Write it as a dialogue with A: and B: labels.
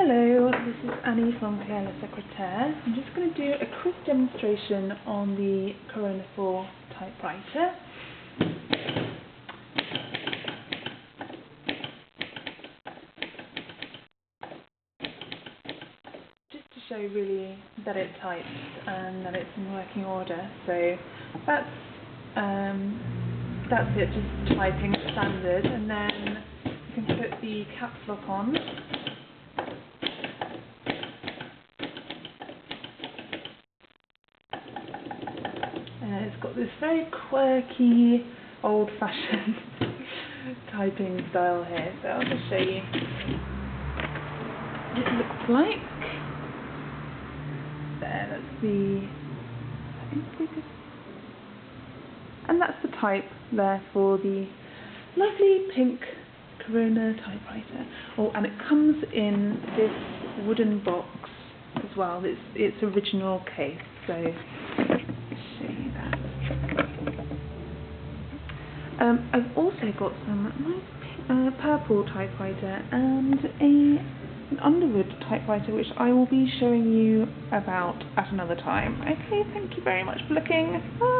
A: Hello, this is Annie from Careless Secretaire. I'm just going to do a quick demonstration on the Corona 4 typewriter. Just to show really that it types and that it's in working order. So that's it, just typing standard, and then you can put the caps lock on. It's got this very quirky, old-fashioned typing style here, so I'll just show you what it looks like. There, that's the, and that's the type there for the lovely pink Corona typewriter. Oh, and it comes in this wooden box as well. It's its original case, so show you that. I've also got some nice purple typewriter and an Underwood typewriter, which I will be showing you about at another time. Okay, thank you very much for looking. Bye.